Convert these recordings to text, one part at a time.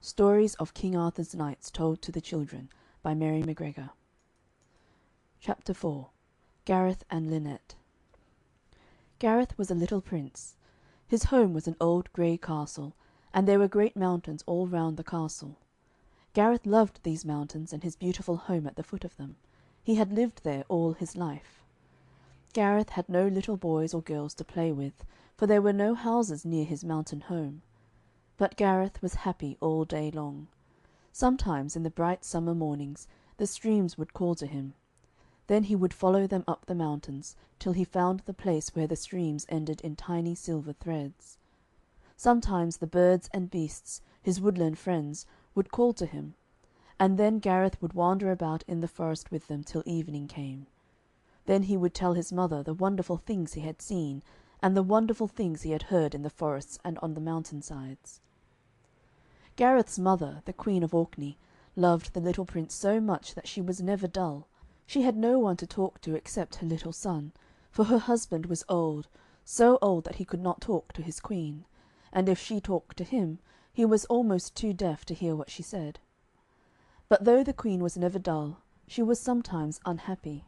Stories of King Arthur's Knights Told to the Children, by Mary MacGregor. Chapter 4. Gareth and Lynette. Gareth was a little prince. His home was an old grey castle, and there were great mountains all round the castle. Gareth loved these mountains and his beautiful home at the foot of them. He had lived there all his life. Gareth had no little boys or girls to play with, for there were no houses near his mountain home. But Gareth was happy all day long. Sometimes in the bright summer mornings the streams would call to him. Then he would follow them up the mountains, till he found the place where the streams ended in tiny silver threads. Sometimes the birds and beasts, his woodland friends, would call to him, and then Gareth would wander about in the forest with them till evening came. Then he would tell his mother the wonderful things he had seen, and the wonderful things he had heard in the forests and on the mountain-sides. Gareth's mother, the Queen of Orkney, loved the little prince so much that she was never dull. She had no one to talk to except her little son, for her husband was old, so old that he could not talk to his queen, and if she talked to him, he was almost too deaf to hear what she said. But though the queen was never dull, she was sometimes unhappy.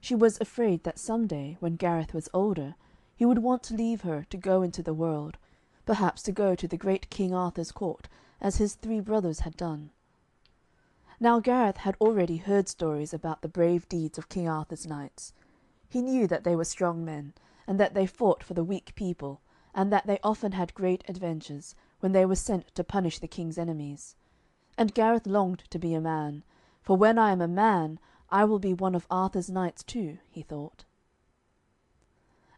She was afraid that some day, when Gareth was older, he would want to leave her to go into the world, perhaps to go to the great King Arthur's court, as his 3 brothers had done. Now Gareth had already heard stories about the brave deeds of King Arthur's knights. He knew that they were strong men, and that they fought for the weak people, and that they often had great adventures, when they were sent to punish the king's enemies. And Gareth longed to be a man, for when I am a man, I will be one of Arthur's knights too, he thought.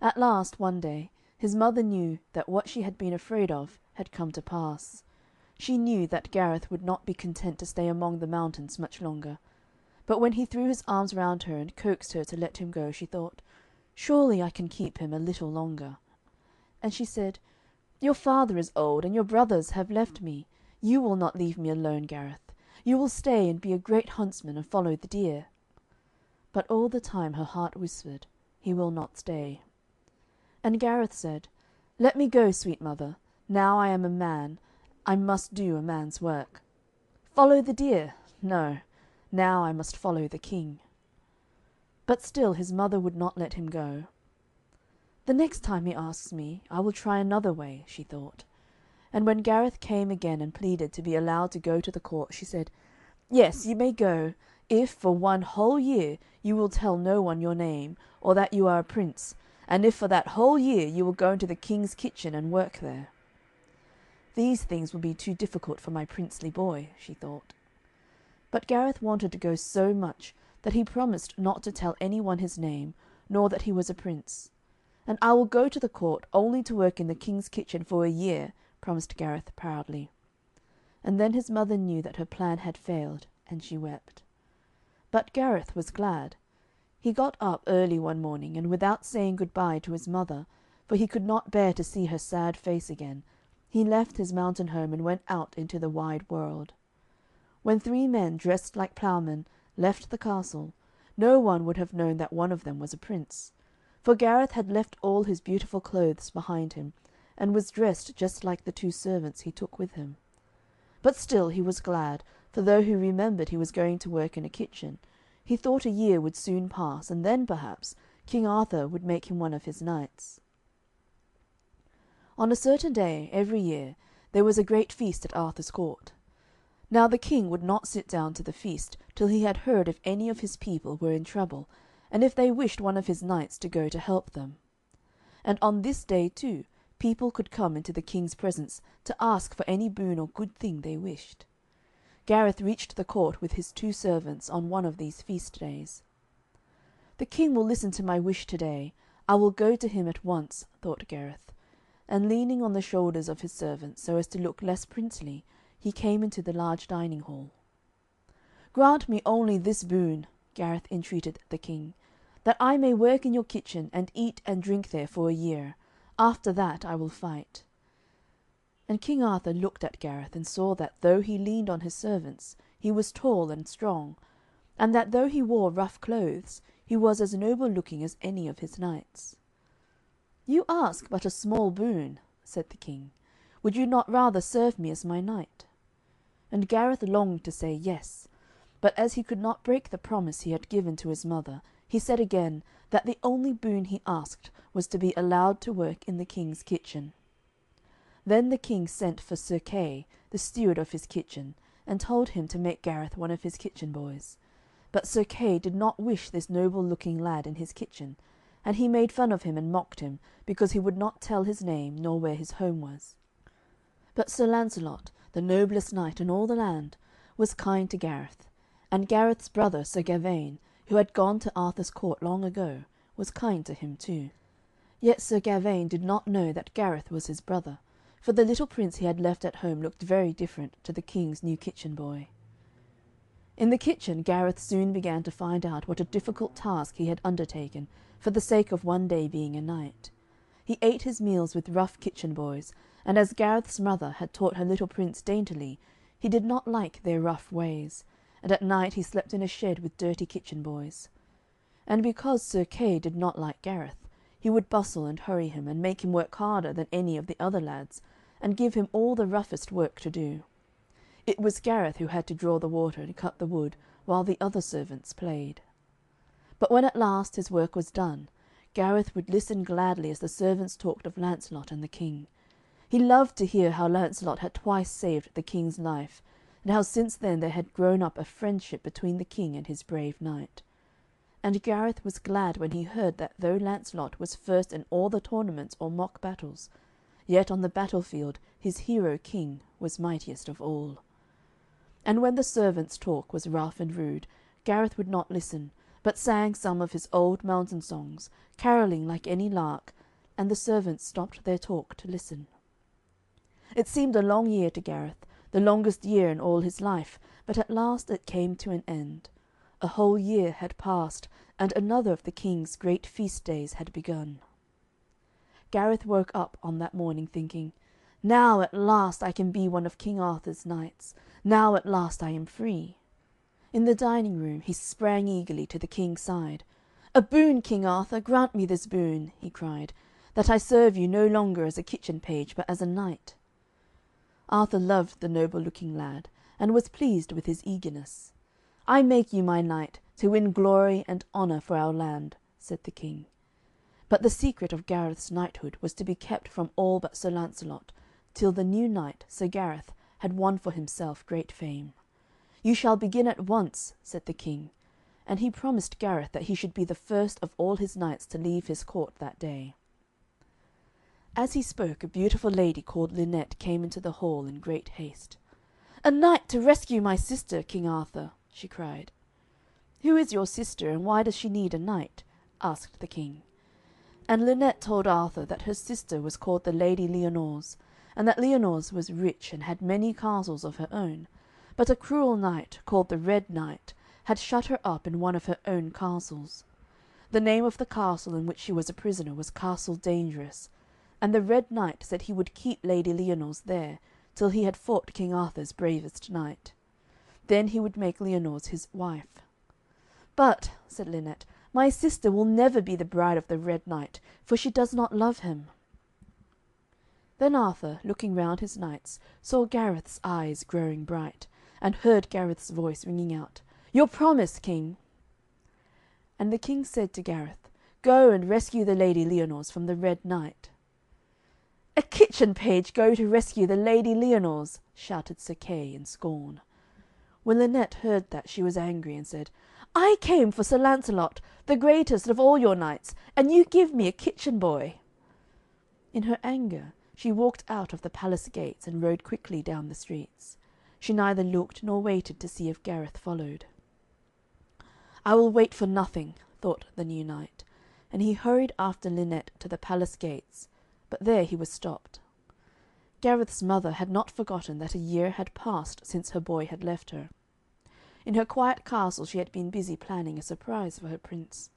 At last, one day, his mother knew that what she had been afraid of had come to pass. She knew that Gareth would not be content to stay among the mountains much longer. But when he threw his arms round her and coaxed her to let him go, she thought, "Surely I can keep him a little longer." And she said, "Your father is old, and your brothers have left me. You will not leave me alone, Gareth. You will stay and be a great huntsman and follow the deer." But all the time her heart whispered, "He will not stay." And Gareth said, "Let me go, sweet mother. Now I am a man, I must do a man's work. Follow the deer? No, now I must follow the king." But still his mother would not let him go. "The next time he asks me, I will try another way," she thought. And when Gareth came again and pleaded to be allowed to go to the court, she said, "Yes, you may go, if for 1 whole year you will tell no one your name, or that you are a prince, and if for that whole year you will go into the king's kitchen and work there." "These things will be too difficult for my princely boy," she thought. But Gareth wanted to go so much that he promised not to tell any one his name, nor that he was a prince. "And I will go to the court only to work in the king's kitchen for a year," promised Gareth proudly. And then his mother knew that her plan had failed, and she wept. But Gareth was glad. He got up early one morning, and without saying good-bye to his mother, for he could not bear to see her sad face again, he left his mountain home and went out into the wide world. When 3 men, dressed like ploughmen, left the castle, no one would have known that one of them was a prince, for Gareth had left all his beautiful clothes behind him, and was dressed just like the 2 servants he took with him. But still he was glad, for though he remembered he was going to work in a kitchen, he thought a year would soon pass, and then, perhaps, King Arthur would make him one of his knights. On a certain day, every year, there was a great feast at Arthur's court. Now the king would not sit down to the feast till he had heard if any of his people were in trouble, and if they wished one of his knights to go to help them. And on this day, too, people could come into the king's presence to ask for any boon or good thing they wished. Gareth reached the court with his 2 servants on one of these feast days. "The king will listen to my wish to day. I will go to him at once," thought Gareth. And leaning on the shoulders of his servants, so as to look less princely, he came into the large dining hall. "Grant me only this boon," Gareth entreated the king, "that I may work in your kitchen, and eat and drink there for a year. After that I will fight." And King Arthur looked at Gareth, and saw that though he leaned on his servants, he was tall and strong, and that though he wore rough clothes, he was as noble-looking as any of his knights. "You ask but a small boon," said the king. "Would you not rather serve me as my knight?" and Gareth longed to say yes. But as he could not break the promise he had given to his mother, he said again that the only boon he asked was to be allowed to work in the king's kitchen. Then the king sent for Sir Kay, the steward of his kitchen, and told him to make Gareth one of his kitchen boys. But Sir Kay did not wish this noble-looking lad in his kitchen, and he made fun of him and mocked him, because he would not tell his name nor where his home was. But Sir Launcelot, the noblest knight in all the land, was kind to Gareth, and Gareth's brother Sir Gawaine, who had gone to Arthur's court long ago, was kind to him too. Yet Sir Gawaine did not know that Gareth was his brother, for the little prince he had left at home looked very different to the king's new kitchen boy. In the kitchen Gareth soon began to find out what a difficult task he had undertaken for the sake of one day being a knight. He ate his meals with rough kitchen boys, and as Gareth's mother had taught her little prince daintily, he did not like their rough ways, and at night he slept in a shed with dirty kitchen boys. And because Sir Kay did not like Gareth, he would bustle and hurry him, and make him work harder than any of the other lads, and give him all the roughest work to do. It was Gareth who had to draw the water and cut the wood, while the other servants played. But when at last his work was done, Gareth would listen gladly as the servants talked of Launcelot and the king. He loved to hear how Launcelot had twice saved the king's life, and how since then there had grown up a friendship between the king and his brave knight. And Gareth was glad when he heard that though Launcelot was first in all the tournaments or mock battles, yet on the battlefield his hero king was mightiest of all. And when the servants' talk was rough and rude, Gareth would not listen, but sang some of his old mountain songs, carolling like any lark, and the servants stopped their talk to listen. It seemed a long year to Gareth, the longest year in all his life, but at last it came to an end. A whole year had passed, and another of the king's great feast days had begun. Gareth woke up on that morning thinking, "Now at last I can be one of King Arthur's knights. Now at last I am free." In the dining room he sprang eagerly to the king's side. "A boon, King Arthur, grant me this boon," he cried, "that I serve you no longer as a kitchen page, but as a knight." Arthur loved the noble-looking lad, and was pleased with his eagerness. "I make you my knight, to win glory and honour for our land," said the king. But the secret of Gareth's knighthood was to be kept from all but Sir Launcelot, till the new knight, Sir Gareth, had won for himself great fame. "You shall begin at once," said the king, and he promised Gareth that he should be the first of all his knights to leave his court that day. As he spoke, a beautiful lady called Lynette came into the hall in great haste. "A knight to rescue my sister, King Arthur," she cried. "Who is your sister, and why does she need a knight?" asked the king. And Lynette told Arthur that her sister was called the Lady Lyonors, and that Lyonors was rich and had many castles of her own, but a cruel knight, called the Red Knight, had shut her up in one of her own castles. The name of the castle in which she was a prisoner was Castle Dangerous, and the Red Knight said he would keep Lady Lyonors there till he had fought King Arthur's bravest knight. Then he would make Lyonors his wife. "But," said Lynette, "my sister will never be the bride of the Red Knight, for she does not love him." Then Arthur, looking round his knights, saw Gareth's eyes growing bright, and heard Gareth's voice ringing out, "Your promise, king!" And the king said to Gareth, "Go and rescue the Lady Lyonors from the Red Knight." "A kitchen page go to rescue the Lady Lyonors!" shouted Sir Kay in scorn. When Lynette heard that, she was angry, and said, "I came for Sir Launcelot, the greatest of all your knights, and you give me a kitchen boy." In her anger she walked out of the palace gates and rode quickly down the streets. She neither looked nor waited to see if Gareth followed. "I will wait for nothing," thought the new knight, and he hurried after Lynette to the palace gates, but there he was stopped. Gareth's mother had not forgotten that a year had passed since her boy had left her. In her quiet castle she had been busy planning a surprise for her prince.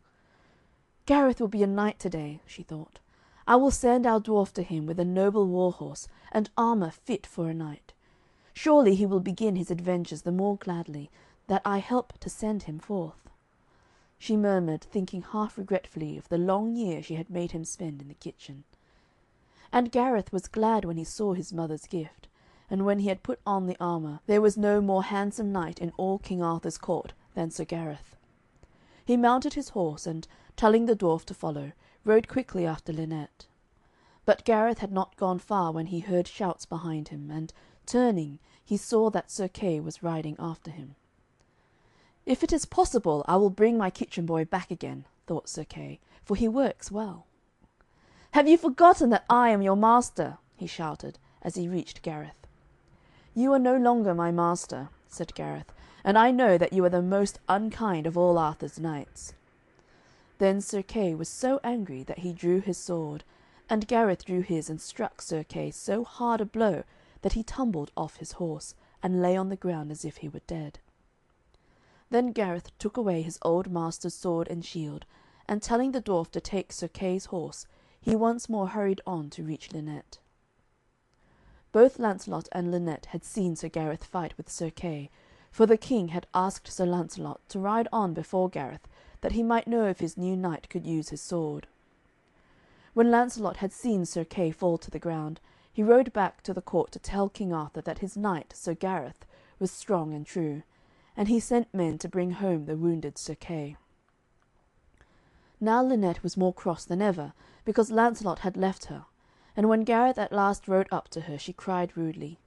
"Gareth will be a knight to-day," she thought. "I will send our dwarf to him with a noble war horse and armour fit for a knight. Surely he will begin his adventures the more gladly that I help to send him forth." She murmured, thinking half regretfully of the long year she had made him spend in the kitchen. And Gareth was glad when he saw his mother's gift, and when he had put on the armour, there was no more handsome knight in all King Arthur's court than Sir Gareth. He mounted his horse, and, telling the dwarf to follow, rode quickly after Lynette. But Gareth had not gone far when he heard shouts behind him, and, turning, he saw that Sir Kay was riding after him. "If it is possible, I will bring my kitchen boy back again," thought Sir Kay, "for he works well." "Have you forgotten that I am your master?" he shouted, as he reached Gareth. "You are no longer my master," said Gareth, "and I know that you are the most unkind of all Arthur's knights." Then Sir Kay was so angry that he drew his sword, and Gareth drew his and struck Sir Kay so hard a blow that he tumbled off his horse, and lay on the ground as if he were dead. Then Gareth took away his old master's sword and shield, and telling the dwarf to take Sir Kay's horse, he once more hurried on to reach Lynette. Both Lancelot and Lynette had seen Sir Gareth fight with Sir Kay, for the king had asked Sir Lancelot to ride on before Gareth, that he might know if his new knight could use his sword. When Lancelot had seen Sir Kay fall to the ground, he rode back to the court to tell King Arthur that his knight, Sir Gareth, was strong and true, and he sent men to bring home the wounded Sir Kay. Now Lynette was more cross than ever, because Lancelot had left her, and when Gareth at last rode up to her, she cried rudely,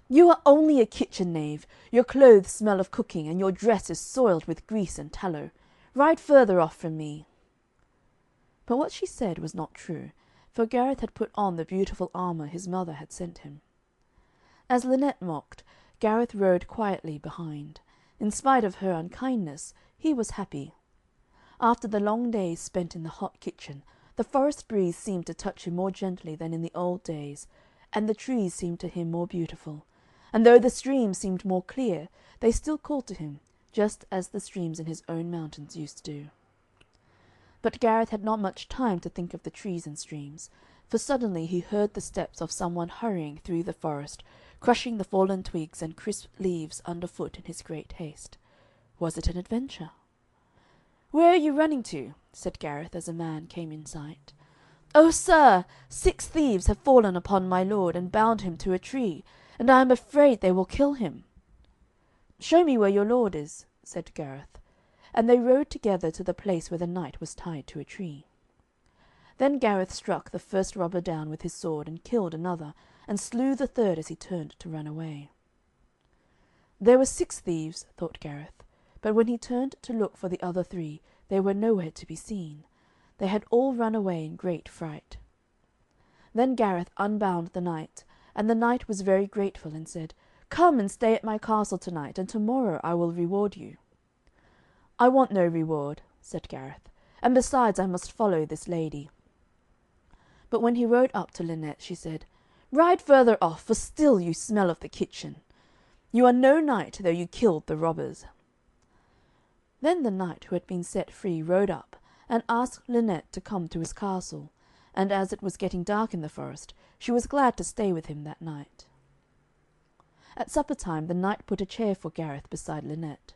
"You are only a kitchen knave, your clothes smell of cooking, and your dress is soiled with grease and tallow. Ride further off from me." But what she said was not true, for Gareth had put on the beautiful armour his mother had sent him. As Lynette mocked, Gareth rode quietly behind. In spite of her unkindness, he was happy. After the long days spent in the hot kitchen, the forest breeze seemed to touch him more gently than in the old days, and the trees seemed to him more beautiful, and though the streams seemed more clear, they still called to him, just as the streams in his own mountains used to do. But Gareth had not much time to think of the trees and streams, for suddenly he heard the steps of someone hurrying through the forest, crushing the fallen twigs and crisp leaves underfoot in his great haste. Was it an adventure? "Where are you running to?" said Gareth, as a man came in sight. "Oh, sir, 6 thieves have fallen upon my lord, and bound him to a tree, and I am afraid they will kill him." "Show me where your lord is," said Gareth, and they rode together to the place where the knight was tied to a tree. Then Gareth struck the first robber down with his sword, and killed another, and slew the third as he turned to run away. There were 6 thieves, thought Gareth, but when he turned to look for the other 3, they were nowhere to be seen. They had all run away in great fright. Then Gareth unbound the knight, and the knight was very grateful, and said, "Come and stay at my castle tonight, and tomorrow I will reward you." "I want no reward," said Gareth, "and besides I must follow this lady." But when he rode up to Lynette, she said, "Ride further off, for still you smell of the kitchen. You are no knight, though you killed the robbers." Then the knight who had been set free rode up, and asked Lynette to come to his castle, and as it was getting dark in the forest, she was glad to stay with him that night. At supper time the knight put a chair for Gareth beside Lynette.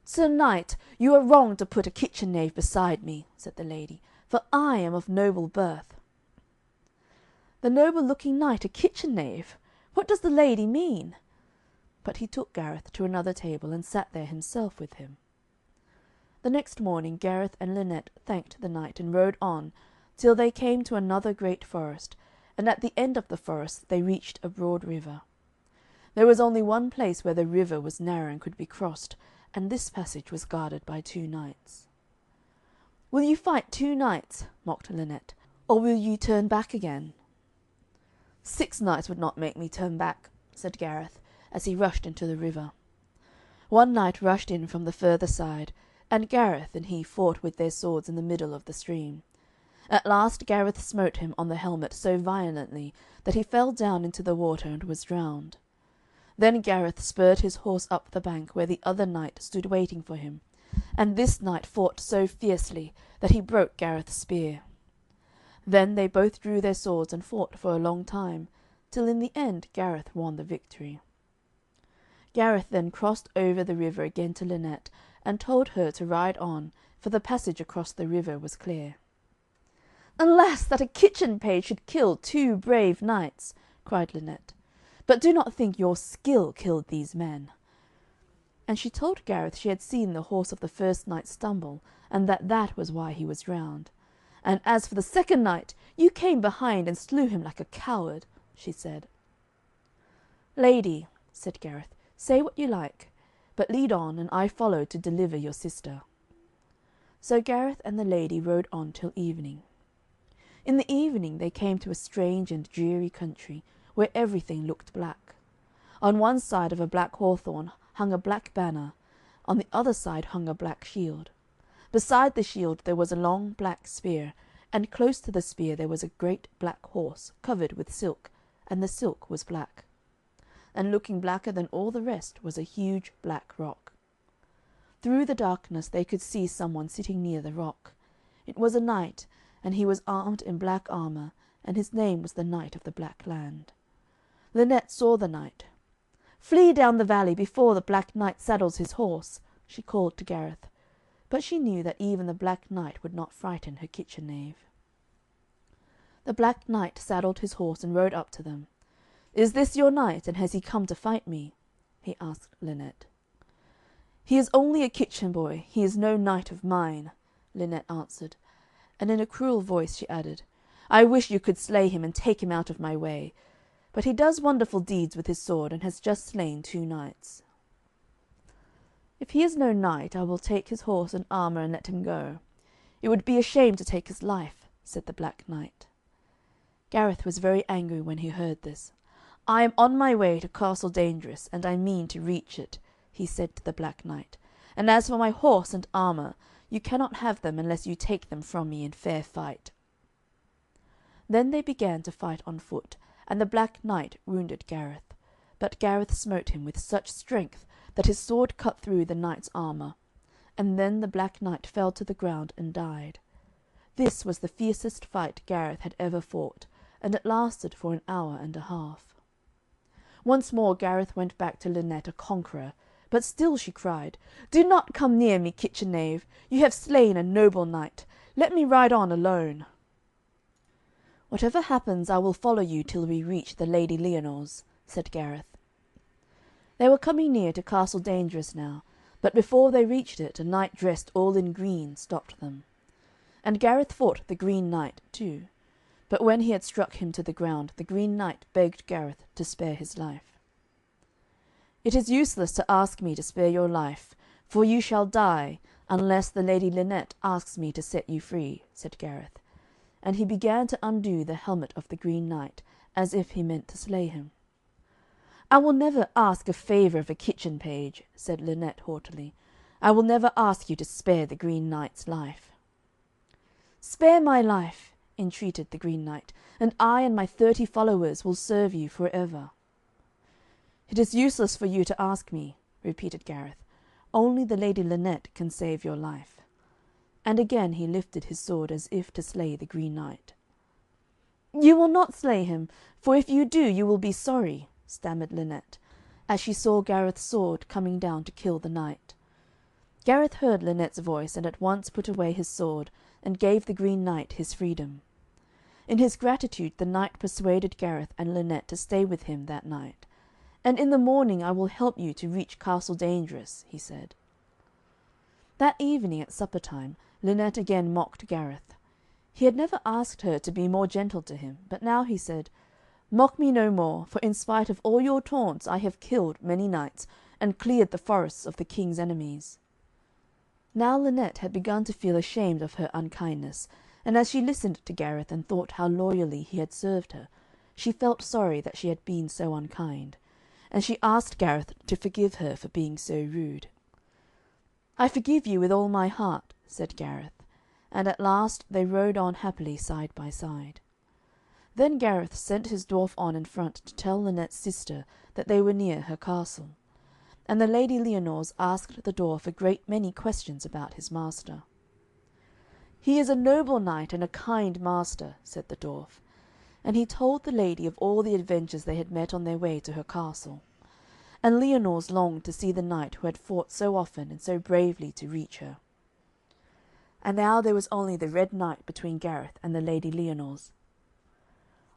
"Sir Knight, you are wrong to put a kitchen knave beside me," said the lady, "for I am of noble birth." "The noble-looking knight a kitchen knave! What does the lady mean?" But he took Gareth to another table, and sat there himself with him. The next morning Gareth and Lynette thanked the knight, and rode on, till they came to another great forest, and at the end of the forest they reached a broad river. There was only one place where the river was narrow and could be crossed, and this passage was guarded by 2 knights. "Will you fight 2 knights," mocked Lynette, "or will you turn back again?" "6 knights would not make me turn back," said Gareth, as he rushed into the river. One knight rushed in from the further side, and Gareth and he fought with their swords in the middle of the stream. At last Gareth smote him on the helmet so violently that he fell down into the water and was drowned. Then Gareth spurred his horse up the bank where the other knight stood waiting for him, and this knight fought so fiercely that he broke Gareth's spear. Then they both drew their swords and fought for a long time, till in the end Gareth won the victory. Gareth then crossed over the river again to Lynette, and told her to ride on, for the passage across the river was clear. "Alas, that a kitchen page should kill 2 brave knights!" cried Lynette. but do not think your skill killed these men." And she told Gareth she had seen the horse of the first knight stumble, and that was why he was drowned. "And as for the second knight, you came behind and slew him like a coward," she said. "Lady," said Gareth, "say what you like, but lead on, and I follow to deliver your sister." So Gareth and the lady rode on till evening. In the evening they came to a strange and dreary country, where everything looked black. On one side of a black hawthorn hung a black banner, on the other side hung a black shield. Beside the shield there was a long black spear, and close to the spear there was a great black horse, covered with silk, and the silk was black. And looking blacker than all the rest was a huge black rock. Through the darkness they could see someone sitting near the rock. It was a knight, and he was armed in black armour, and his name was the Knight of the Black Land. Lynette saw the knight. "Flee down the valley before the Black Knight saddles his horse," she called to Gareth, but she knew that even the Black Knight would not frighten her kitchen knave. The Black Knight saddled his horse and rode up to them. "Is this your knight, and has he come to fight me?" he asked Lynette. "He is only a kitchen boy, he is no knight of mine," Lynette answered, and in a cruel voice she added, "I wish you could slay him and take him out of my way. But he does wonderful deeds with his sword, and has just slain 2 knights." "If he is no knight, I will take his horse and armour and let him go. It would be a shame to take his life," said the Black Knight. Gareth was very angry when he heard this. "I am on my way to Castle Dangerous, and I mean to reach it," he said to the Black Knight. "And as for my horse and armour, you cannot have them unless you take them from me in fair fight." Then they began to fight on foot, and the Black Knight wounded Gareth. But Gareth smote him with such strength that his sword cut through the knight's armour, and then the Black Knight fell to the ground and died. This was the fiercest fight Gareth had ever fought, and it lasted for an hour and a half. Once more Gareth went back to Lynette a conqueror, but still she cried, "Do not come near me, kitchen knave. You have slain a noble knight. Let me ride on alone." "Whatever happens, I will follow you till we reach the Lady Lyonors," said Gareth. They were coming near to Castle Dangerous now, but before they reached it a knight dressed all in green stopped them. And Gareth fought the Green Knight too, but when he had struck him to the ground, the Green Knight begged Gareth to spare his life. "It is useless to ask me to spare your life, for you shall die, unless the Lady Lynette asks me to set you free," said Gareth, and he began to undo the helmet of the Green Knight, as if he meant to slay him. "I will never ask a favour of a kitchen page," said Lynette haughtily. "I will never ask you to spare the Green Knight's life." "Spare my life," entreated the Green Knight, "and I and my 30 followers will serve you for ever." "It is useless for you to ask me," repeated Gareth. "Only the Lady Lynette can save your life." And again he lifted his sword as if to slay the Green Knight. "You will not slay him, for if you do you will be sorry," stammered Lynette, as she saw Gareth's sword coming down to kill the knight. Gareth heard Lynette's voice, and at once put away his sword, and gave the Green Knight his freedom. In his gratitude the knight persuaded Gareth and Lynette to stay with him that night. "And in the morning I will help you to reach Castle Dangerous," he said. That evening at supper time Lynette again mocked Gareth. He had never asked her to be more gentle to him, but now he said, "Mock me no more, for in spite of all your taunts I have killed many knights, and cleared the forests of the king's enemies." Now Lynette had begun to feel ashamed of her unkindness, and as she listened to Gareth and thought how loyally he had served her, she felt sorry that she had been so unkind, and she asked Gareth to forgive her for being so rude. "I forgive you with all my heart," said Gareth, and at last they rode on happily side by side. Then Gareth sent his dwarf on in front to tell Lynette's sister that they were near her castle. And the Lady Lyonors asked the dwarf a great many questions about his master. "He is a noble knight and a kind master," said the dwarf, and he told the lady of all the adventures they had met on their way to her castle. And Lyonors longed to see the knight who had fought so often and so bravely to reach her. And now there was only the Red Knight between Gareth and the Lady Lyonors.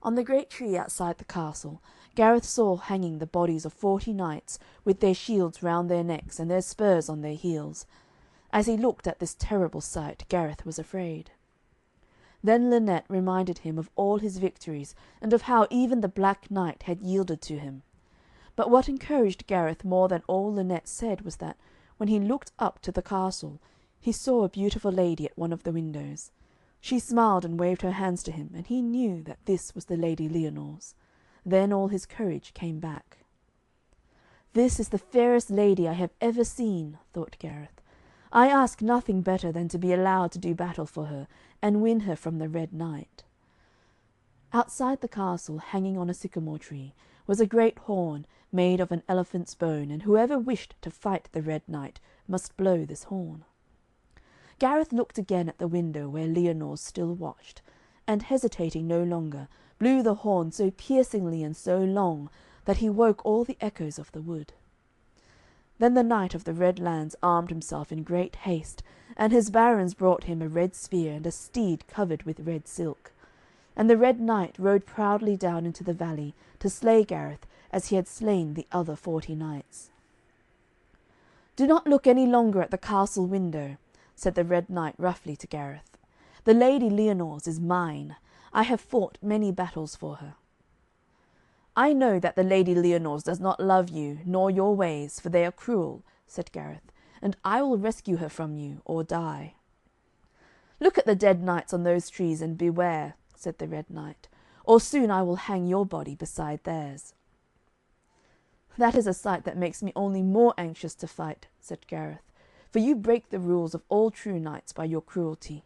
On the great tree outside the castle, Gareth saw hanging the bodies of 40 knights, with their shields round their necks and their spurs on their heels. As he looked at this terrible sight, Gareth was afraid. Then Lynette reminded him of all his victories, and of how even the Black Knight had yielded to him. But what encouraged Gareth more than all Lynette said was that, when he looked up to the castle, he saw a beautiful lady at one of the windows. She smiled and waved her hands to him, and he knew that this was the Lady Lyonors. Then all his courage came back. "This is the fairest lady I have ever seen," thought Gareth. "I ask nothing better than to be allowed to do battle for her, and win her from the Red Knight." Outside the castle, hanging on a sycamore tree, was a great horn made of an elephant's bone, and whoever wished to fight the Red Knight must blow this horn. Gareth looked again at the window where Lyonors still watched, and, hesitating no longer, blew the horn so piercingly and so long that he woke all the echoes of the wood. Then the Knight of the Red Lands armed himself in great haste, and his barons brought him a red spear and a steed covered with red silk. And the Red Knight rode proudly down into the valley to slay Gareth as he had slain the other 40 knights. "Do not look any longer at the castle window," said the Red Knight roughly to Gareth. "The Lady Lyonors is mine. I have fought many battles for her." "I know that the Lady Lyonors does not love you nor your ways, for they are cruel," said Gareth, "and I will rescue her from you, or die." "Look at the dead knights on those trees, and beware," said the Red Knight, "or soon I will hang your body beside theirs." "That is a sight that makes me only more anxious to fight," said Gareth, "for you break the rules of all true knights by your cruelty."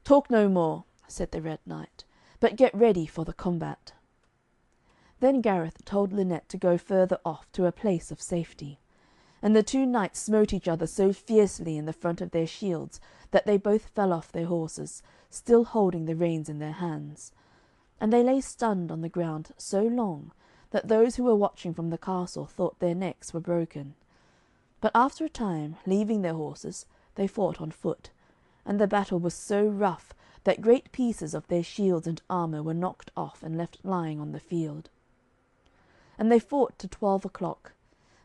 "Talk no more," said the Red Knight, "but get ready for the combat." Then Gareth told Lynette to go further off to a place of safety. And the two knights smote each other so fiercely in the front of their shields that they both fell off their horses, still holding the reins in their hands. And they lay stunned on the ground so long that those who were watching from the castle thought their necks were broken. But after a time, leaving their horses, they fought on foot, and the battle was so rough that great pieces of their shields and armour were knocked off and left lying on the field. And they fought to 12 o'clock,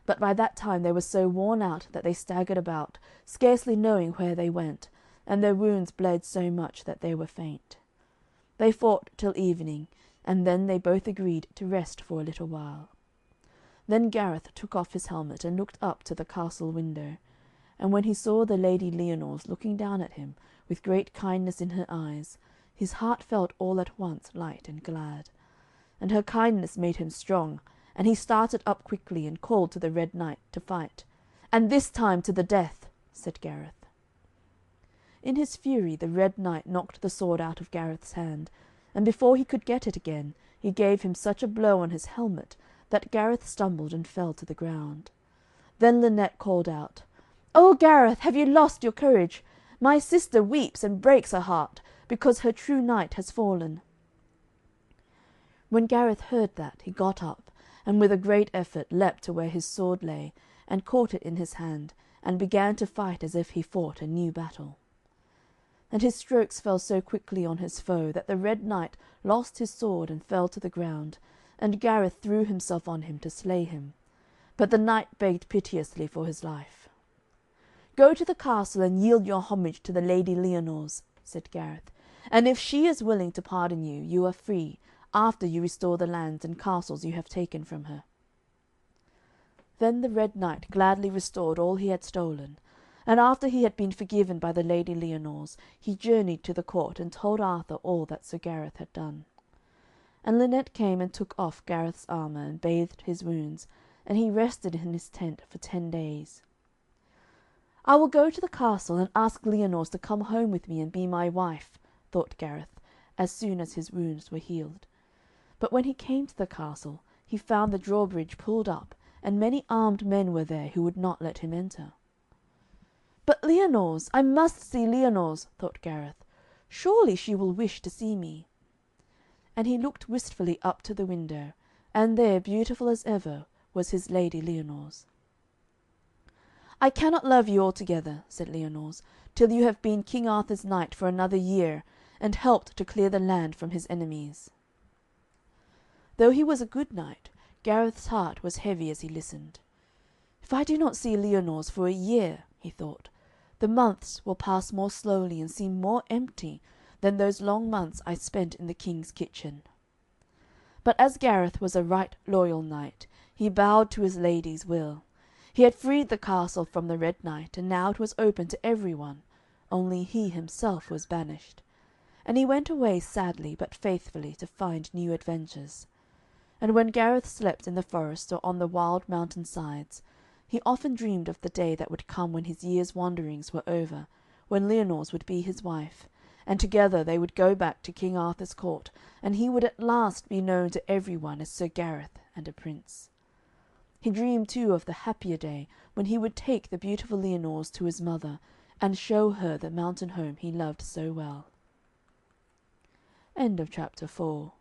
but by that time they were so worn out that they staggered about, scarcely knowing where they went, and their wounds bled so much that they were faint. They fought till evening, and then they both agreed to rest for a little while. Then Gareth took off his helmet and looked up to the castle window, and when he saw the Lady Lyonors looking down at him with great kindness in her eyes, his heart felt all at once light and glad. And her kindness made him strong, and he started up quickly and called to the Red Knight to fight. "And this time to the death," said Gareth. In his fury the Red Knight knocked the sword out of Gareth's hand, and before he could get it again, he gave him such a blow on his helmet that Gareth stumbled and fell to the ground. Then Lynette called out, "O Gareth, have you lost your courage? My sister weeps and breaks her heart, because her true knight has fallen." When Gareth heard that, he got up, and with a great effort leapt to where his sword lay, and caught it in his hand, and began to fight as if he fought a new battle. And his strokes fell so quickly on his foe that the Red Knight lost his sword and fell to the ground, and Gareth threw himself on him to slay him. But the knight begged piteously for his life. "Go to the castle and yield your homage to the Lady Lyonors," said Gareth, "and if she is willing to pardon you, you are free, after you restore the lands and castles you have taken from her." Then the Red Knight gladly restored all he had stolen, and after he had been forgiven by the Lady Lyonors, he journeyed to the court and told Arthur all that Sir Gareth had done. And Lynette came and took off Gareth's armour and bathed his wounds, and he rested in his tent for 10 days. "I will go to the castle and ask Lyonors to come home with me and be my wife," thought Gareth, as soon as his wounds were healed. But when he came to the castle, he found the drawbridge pulled up, and many armed men were there who would not let him enter. "But Lyonors, I must see Lyonors," thought Gareth. "Surely she will wish to see me." And he looked wistfully up to the window, and there, beautiful as ever, was his Lady Lyonors. "I cannot love you altogether," said Lyonors, "till you have been King Arthur's knight for another year, and helped to clear the land from his enemies." Though he was a good knight, Gareth's heart was heavy as he listened. "If I do not see Lyonors for a year," he thought, "the months will pass more slowly and seem more empty than those long months I spent in the king's kitchen." But as Gareth was a right loyal knight, he bowed to his lady's will. He had freed the castle from the Red Knight, and now it was open to every one, only he himself was banished. And he went away sadly but faithfully to find new adventures. And when Gareth slept in the forest or on the wild mountain sides, he often dreamed of the day that would come when his year's wanderings were over, when Lyonors would be his wife, and together they would go back to King Arthur's court, and he would at last be known to every one as Sir Gareth and a prince. He dreamed too of the happier day when he would take the beautiful Lyonors to his mother, and show her the mountain home he loved so well. End of chapter 4.